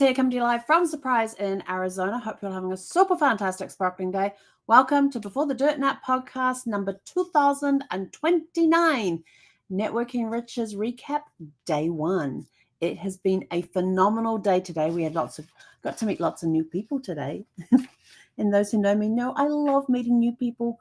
Here, coming to you live from Surprise in Arizona. Hope you're having a super fantastic sparkling day. Welcome to Before the Dirt Nap podcast number 2029, Networking Riches Recap Day 1. It has been a phenomenal day today. We had got to meet lots of new people today. And those who know me know I love meeting new people.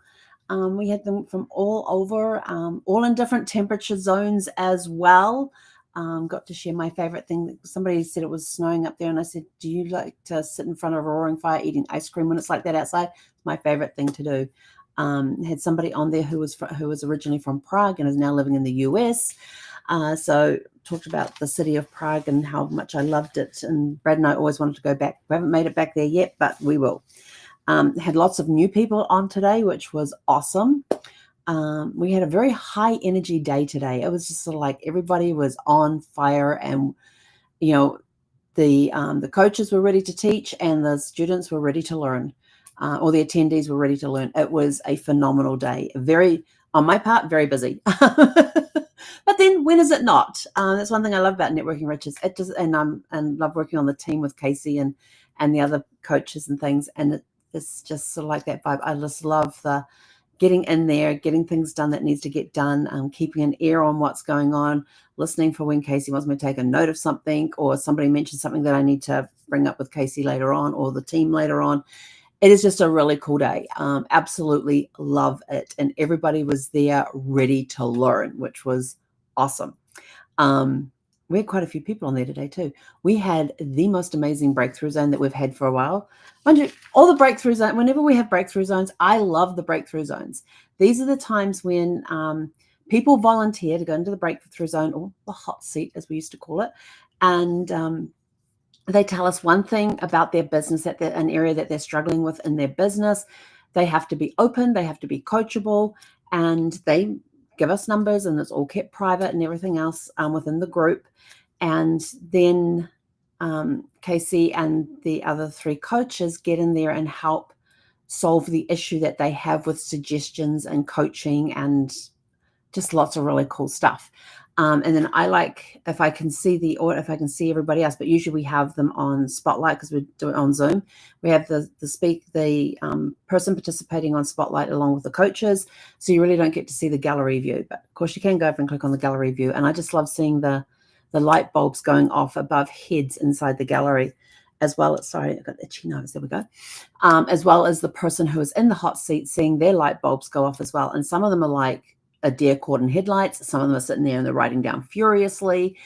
We had them from all over, all in different temperature zones as well. Got to share my favorite thing. Somebody said it was snowing up there, and I said, do you like to sit in front of a roaring fire eating ice cream when it's like that outside? It's my favorite thing to do. Had somebody on there who was originally from Prague and is now living in the US. So talked about the city of Prague and how much I loved it. And Brad and I always wanted to go back. We haven't made it back there yet, but we will. Had lots of new people on today, which was awesome. We had a very high energy day today. It was just sort of like everybody was on fire, and the coaches were ready to teach, and the students were ready to learn, or the attendees were ready to learn. It was a phenomenal day. On my part, very busy. But then when is it not? That's one thing I love about Networking Riches. It does, and love working on the team with Casey and the other coaches and things. And it's just sort of like that vibe. I just love the getting in there, getting things done that needs to get done, keeping an ear on what's going on, listening for when Casey wants me to take a note of something, or somebody mentions something that I need to bring up with Casey later on, or the team later on. It is just a really cool day. Absolutely love it. And everybody was there ready to learn, which was awesome. We had quite a few people on there today too. We had the most amazing breakthrough zone that we've had for a while. Mind you, all the breakthrough zones, whenever we have breakthrough zones, I love the breakthrough zones. These are the times when people volunteer to go into the breakthrough zone, or the hot seat as we used to call it. And they tell us one thing about their business, an area that they're struggling with in their business. They have to be open, they have to be coachable, and they give us numbers, and it's all kept private and everything else within the group. And then Casey and the other three coaches get in there and help solve the issue that they have with suggestions and coaching and just lots of really cool stuff. And then I like if I can see everybody else, but usually we have them on Spotlight because we do it on Zoom. We have the person participating on Spotlight along with the coaches, so you really don't get to see the gallery view. But of course, you can go over and click on the gallery view, and I just love seeing the light bulbs going off above heads inside the gallery, as well as, sorry, I got itchy nose, there we go, as well as the person who is in the hot seat seeing their light bulbs go off as well. And some of them are like a deer caught in headlights. Some of them are sitting there and they're writing down furiously.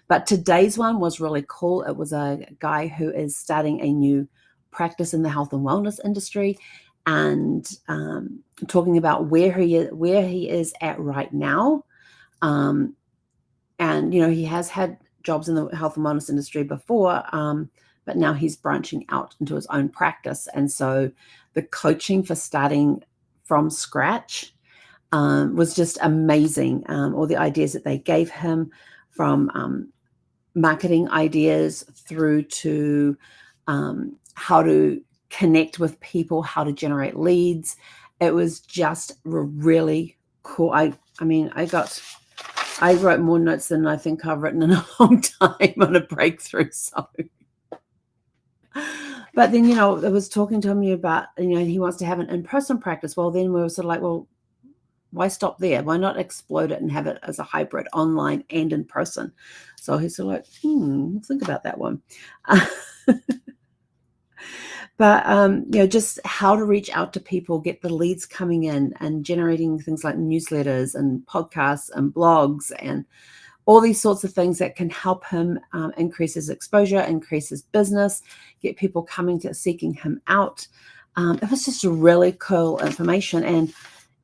But today's one was really cool. It was a guy who is starting a new practice in the health and wellness industry, and talking about where he is at right now. And he has had jobs in the health and wellness industry before, but now he's branching out into his own practice. And so the coaching for starting from scratch was just amazing. All the ideas that they gave him, from marketing ideas through to how to connect with people, how to generate leads. It was just really cool. I wrote more notes than I think I've written in a long time on a breakthrough zone. But then, I was talking to him about, he wants to have an in-person practice. Well, then we were sort of like, well, why stop there? Why not explode it and have it as a hybrid, online and in person? So he's sort of like, think about that one. But, just how to reach out to people, get the leads coming in, and generating things like newsletters and podcasts and blogs and all these sorts of things that can help him increase his exposure, increase his business, get people seeking him out. It was just really cool information. And,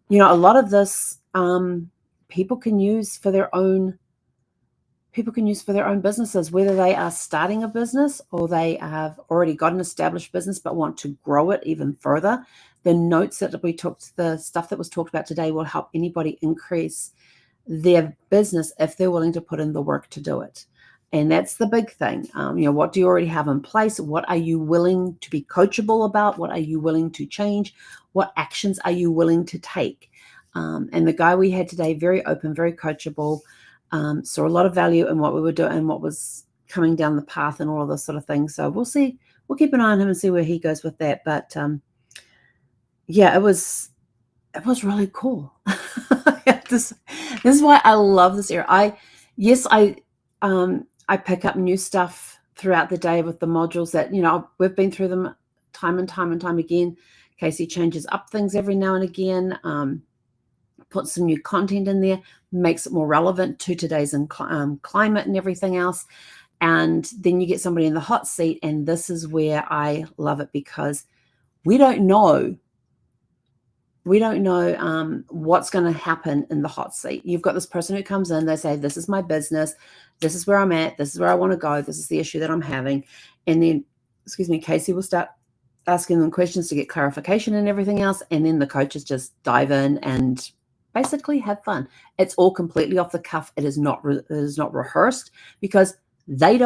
a lot of this people can use for their own businesses, whether they are starting a business or they have already got an established business but want to grow it even further. The notes that the stuff that was talked about today will help anybody increase their business if they're willing to put in the work to do it. And that's the big thing. What do you already have in place? What are you willing to be coachable about? What are you willing to change? What actions are you willing to take? And the guy we had today, very open, very coachable, saw a lot of value in what we were doing and what was coming down the path and all of this sort of thing. So we'll see. We'll keep an eye on him and see where he goes with that. But yeah, it was really cool. this is why I love this area. I pick up new stuff throughout the day with the modules that, we've been through them time and time and time again. Casey changes up things every now and again, puts some new content in there, makes it more relevant to today's climate and everything else. And then you get somebody in the hot seat, and this is where I love it, because we don't know what's going to happen in the hot seat. You've got this person who comes in, they say, this is my business, this is where I'm at, this is where I want to go, this is the issue that I'm having. And then, Casey will start asking them questions to get clarification and everything else. And then the coaches just dive in and basically have fun. It's all completely off the cuff. It is not rehearsed, because those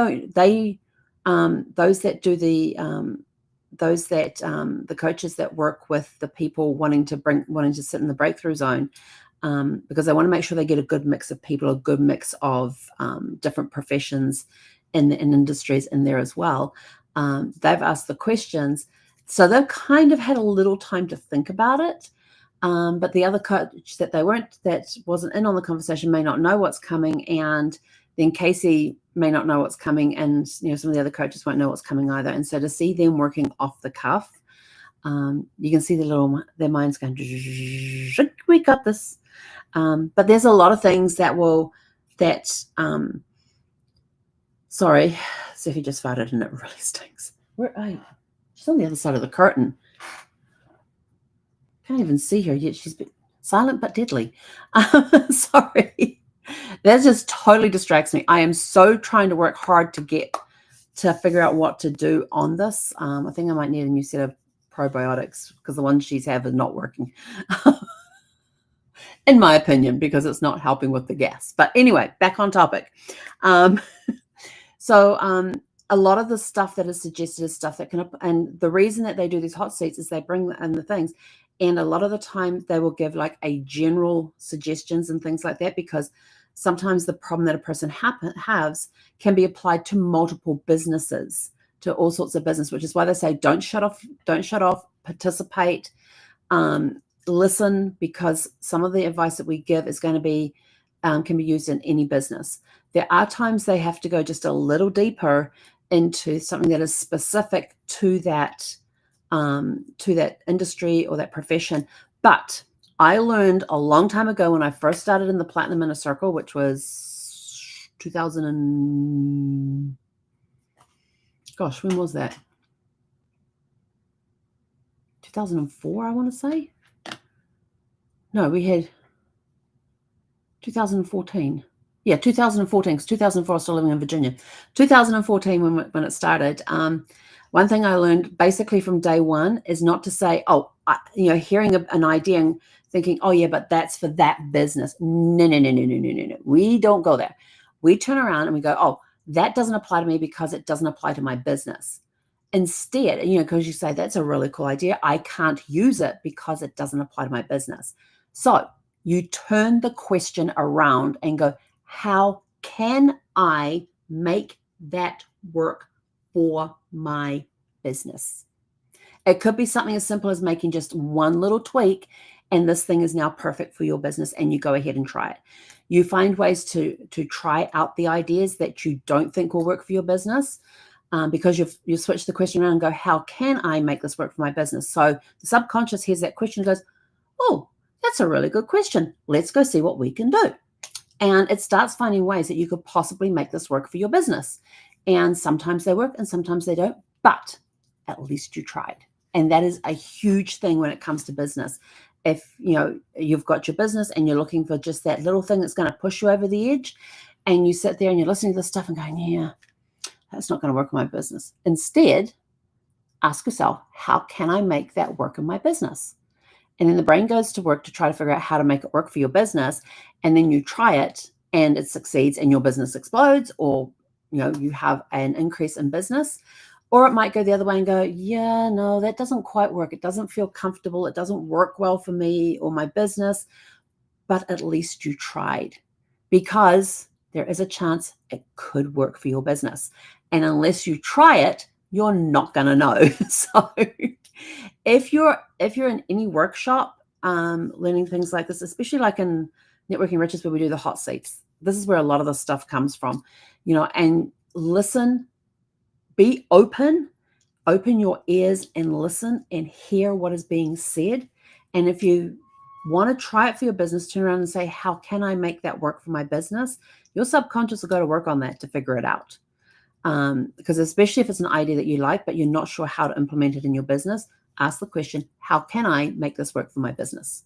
the coaches that work with the people wanting to sit in the breakthrough zone, because they want to make sure they get a good mix of people, a good mix of different professions in industries in there as well. They've asked the questions, so they've kind of had a little time to think about it. But the other coach that wasn't in on the conversation may not know what's coming, and then Casey may not know what's coming, and some of the other coaches won't know what's coming either. And so to see them working off the cuff, you can see their minds going, we got this. But there's a lot of things sorry, Sophie just farted and it really stinks. Where are you? She's on the other side of the curtain. Can't even see her yet. She's been silent but deadly. Sorry. That just totally distracts me. I am so trying to work hard to figure out what to do on this. I think I might need a new set of probiotics, because the ones she's have are not working. In my opinion, because it's not helping with the gas. But anyway, back on topic. So a lot of the stuff that is suggested is stuff that can, and the reason that they do these hot seats is they bring in the things. And a lot of the time they will give like a general suggestions and things like that, because sometimes the problem that a person has can be applied to multiple businesses, to all sorts of business, which is why they say don't shut off, participate, listen, because some of the advice that we give is going to be can be used in any business. There are times they have to go just a little deeper into something that is specific to that industry or that profession. But I learned a long time ago, when I first started in the Platinum Inner Circle, which was 2000 and gosh, when was that? 2004, I want to say. No, we had 2014. Yeah, 2014, because 2004 I was still living in Virginia. 2014 when it started. One thing I learned basically from day one is not to say, hearing an idea and thinking, oh yeah, but that's for that business. No. We don't go there. We turn around and we go, oh, that doesn't apply to me because it doesn't apply to my business. Instead, because you say that's a really cool idea, I can't use it because it doesn't apply to my business. So you turn the question around and go, how can I make that work for my business? It could be something as simple as making just one little tweak, and this thing is now perfect for your business, and you go ahead and try it. You find ways to try out the ideas that you don't think will work for your business, because you switch the question around and go, how can I make this work for my business? So the subconscious hears that question and goes, oh, that's a really good question. Let's go see what we can do. And it starts finding ways that you could possibly make this work for your business. And sometimes they work and sometimes they don't, but at least you tried. And that is a huge thing when it comes to business. If you've got your business and you're looking for just that little thing that's going to push you over the edge, and you sit there and you're listening to this stuff and going, yeah, that's not going to work in my business. Instead, ask yourself, how can I make that work in my business? And then the brain goes to work to try to figure out how to make it work for your business. And then you try it and it succeeds and your business explodes, or you have an increase in business. Or it might go the other way and go, yeah, no, that doesn't quite work. It doesn't feel comfortable. It doesn't work well for me or my business. But at least you tried. Because there is a chance it could work for your business. And unless you try it, you're not going to know. So if you're in any workshop learning things like this, especially like in Networking Riches where we do the hot seats, this is where a lot of the stuff comes from, and listen, be open your ears and listen and hear what is being said. And if you want to try it for your business, turn around and say, how can I make that work for my business? Your subconscious will go to work on that to figure it out. Because especially if it's an idea that you like, but you're not sure how to implement it in your business, ask the question, how can I make this work for my business?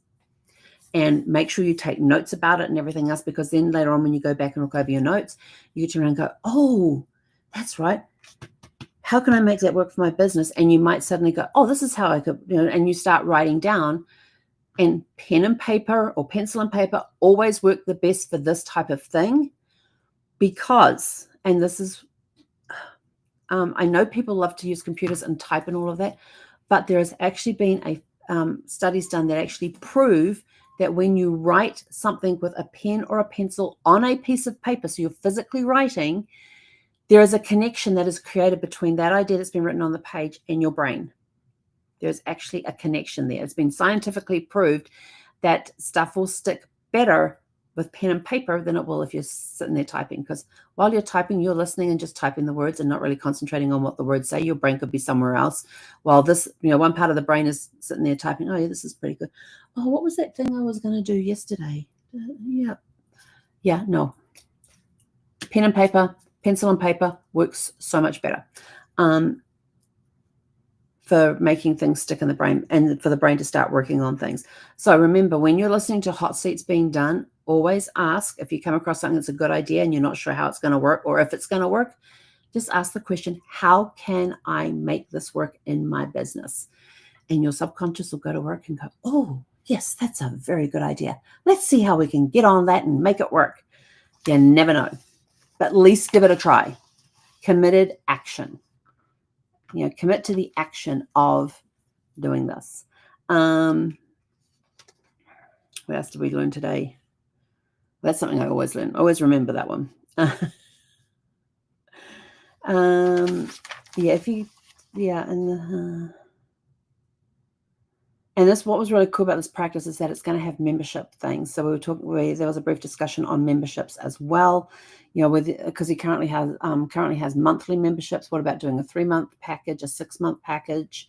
And make sure you take notes about it and everything else, because then later on when you go back and look over your notes, you get to around and go, oh, that's right. How can I make that work for my business? And you might suddenly go, oh, this is how I could, and you start writing down. And pen and paper or pencil and paper always work the best for this type of thing, because, and this is, I know people love to use computers and type and all of that, but there has actually been studies done that actually prove that when you write something with a pen or a pencil on a piece of paper, so you're physically writing, there is a connection that is created between that idea that's been written on the page and your brain. There's actually a connection there. It's been scientifically proved that stuff will stick better with pen and paper than it will if you're sitting there typing, because while you're typing, you're listening and just typing the words and not really concentrating on what the words say. Your brain could be somewhere else, while this, one part of the brain is sitting there typing, oh yeah, this is pretty good. Oh, what was that thing I was going to do yesterday? No. Pen and paper, pencil and paper works so much better for making things stick in the brain and for the brain to start working on things. So remember, when you're listening to hot seats being done, always ask, if you come across something that's a good idea and you're not sure how it's going to work or if it's going to work, just ask the question, how can I make this work in my business? And your subconscious will go to work and go, oh, yes, that's a very good idea. Let's see how we can get on that and make it work. You never know, but at least give it a try. Committed action. Commit to the action of doing this. What else did we learn today? That's something I always learn. I always remember that one. And this, what was really cool about this practice is that it's going to have membership things. So we were talking, there was a brief discussion on memberships as well, because he currently has monthly memberships. What about doing a 3-month package, a 6-month package,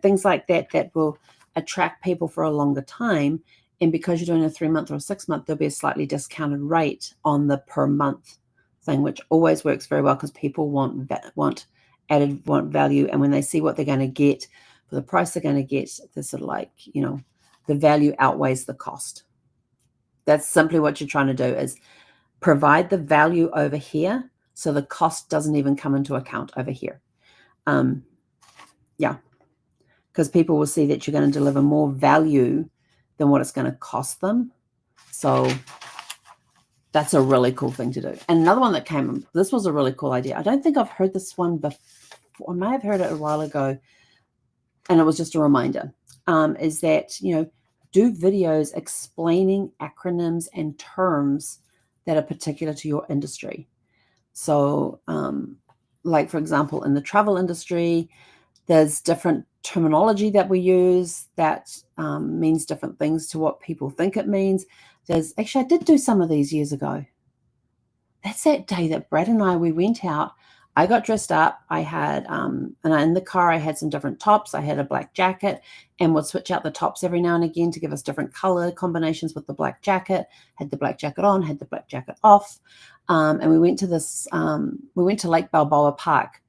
things like that will attract people for a longer time. And because you're doing a 3-month or a 6-month, there'll be a slightly discounted rate on the per month thing, which always works very well because people want value. And when they see what they're going to get for the price they're going to get, they're sort of like, the value outweighs the cost. That's simply what you're trying to do, is provide the value over here so the cost doesn't even come into account over here. Because people will see that you're going to deliver more value than what it's going to cost them. So that's a really cool thing to do. And another one that came, this was a really cool idea. I don't think I've heard this one before. I may have heard it a while ago, and it was just a reminder, is that, do videos explaining acronyms and terms that are particular to your industry. So like, for example, in the travel industry, there's different terminology that we use that means different things to what people think it means. Actually, I did do some of these years ago. That's that day that Brad and we went out. I got dressed up. I had, and in the car, I had some different tops. I had a black jacket and would switch out the tops every now and again to give us different color combinations with the black jacket. Had the black jacket on, had the black jacket off. And we went to Lake Balboa Park,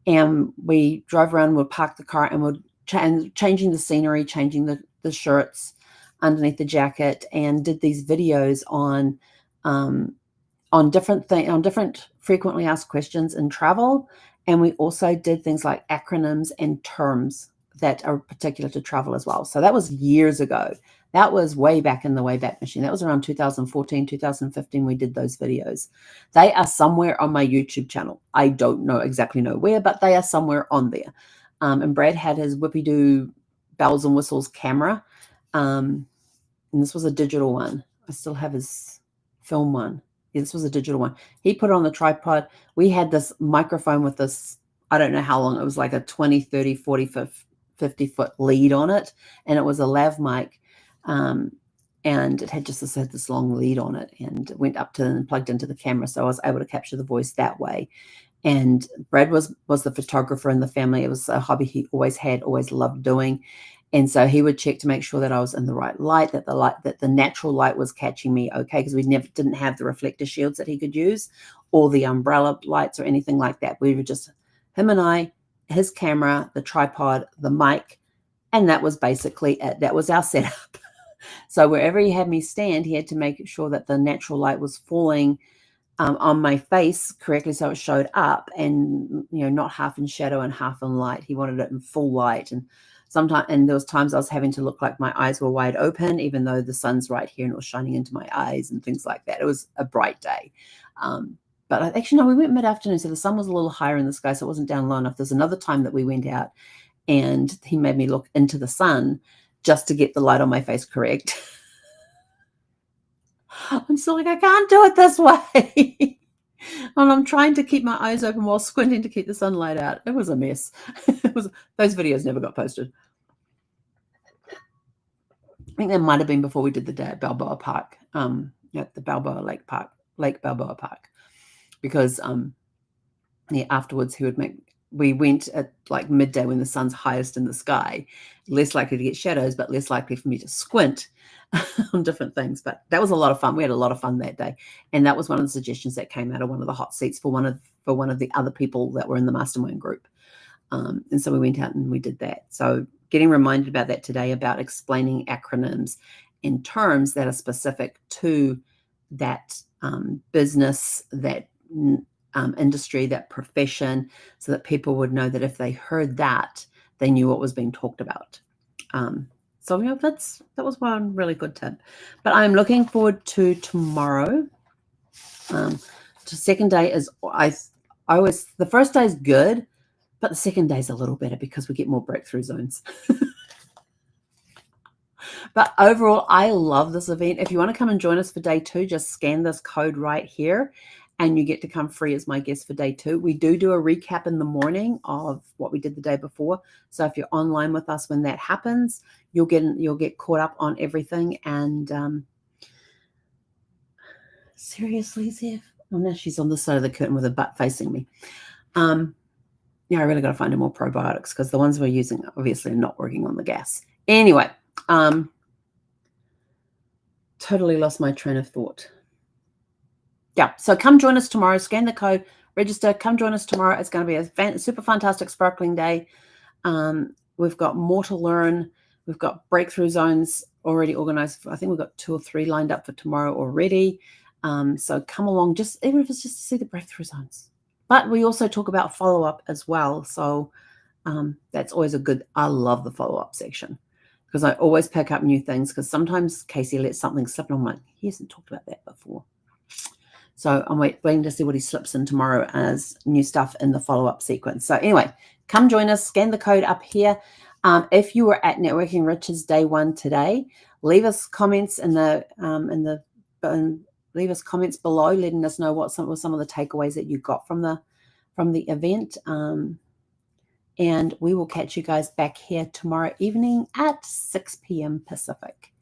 and we drove around, we'd park the car and we'd changing the scenery, changing the shirts underneath the jacket, and did these videos on different frequently asked questions in travel. And we also did things like acronyms and terms that are particular to travel as well. So that was years ago. That was way back in the Wayback Machine. That was around 2014, 2015. We did those videos. They are somewhere on my YouTube channel. I don't exactly know where, but they are somewhere on there. And Brad had his Whippy-Doo bells and whistles camera. And this was a digital one. I still have his film one. this was a digital one. He put it on the tripod. We had this microphone with this, I don't know how long, it was like a 20, 30, 40, 50 foot lead on it. And it was a lav mic. And it had this long lead on it, and it went up to and plugged into the camera. So I was able to capture the voice that way. And Brad was the photographer in the family. It was a hobby he always had, always loved doing. And so he would check to make sure that I was in the right light, that the natural light was catching me okay, because we didn't have the reflector shields that he could use, or the umbrella lights or anything like that. We were just him and I, his camera, the tripod, the mic, and that was basically it. That was our setup. So wherever he had me stand, he had to make sure that the natural light was falling on my face correctly, so it showed up, and not half in shadow and half in light. He wanted it in full light, and there was times I was having to look like my eyes were wide open, even though the sun's right here and it was shining into my eyes and things like that. It was a bright day. But actually, no, we went mid-afternoon, so the sun was a little higher in the sky, so it wasn't down low enough. There's another time that we went out, and he made me look into the sun just to get the light on my face correct. I'm still like, I can't do it this way. And I'm trying to keep my eyes open while squinting to keep the sunlight out. It was a mess. Those videos never got posted. I think that might have been before we did the day at Balboa Park, at the Balboa Lake Balboa Park, because afterwards we went at like midday when the sun's highest in the sky, less likely to get shadows, but less likely for me to squint on different things. But that was a lot of fun. We had a lot of fun that day, and that was one of the suggestions that came out of one of the hot seats for one of the other people that were in the mastermind group. And so we went out and we did that. So getting reminded about that today, about explaining acronyms and terms that are specific to that business, that industry, that profession, so that people would know that if they heard that, they knew what was being talked about. So that was one really good tip. But I'm looking forward to tomorrow. The second day is the first day is good, but the second day is a little better because we get more breakthrough zones. But overall, I love this event. If you want to come and join us for day 2, just scan this code right here, and you get to come free as my guest for day 2. We do a recap in the morning of what we did the day before. So if you're online with us when that happens, you'll get caught up on everything. And seriously, Zeph? Oh, now she's on the side of the curtain with her butt facing me. Yeah, I really got to find her more probiotics, because the ones we're using obviously are not working on the gas. Anyway, totally lost my train of thought. Yeah, so come join us tomorrow. Scan the code, register, come join us tomorrow. It's going to be a super fantastic, sparkling day. We've got more to learn. We've got breakthrough zones already organized. I think we've got 2 or 3 lined up for tomorrow already. So come along, even if it's just to see the breakthrough zones. But we also talk about follow-up as well. So that's always I love the follow-up section, because I always pick up new things, because sometimes Casey lets something slip and I'm like, he hasn't talked about that before. So I'm waiting to see what he slips in tomorrow as new stuff in the follow-up sequence. So anyway, come join us. Scan the code up here. If you were at Networking Riches day 1 today, leave us comments leave us comments below, letting us know what some of the takeaways that you got from the event. And we will catch you guys back here tomorrow evening at 6 p.m. Pacific.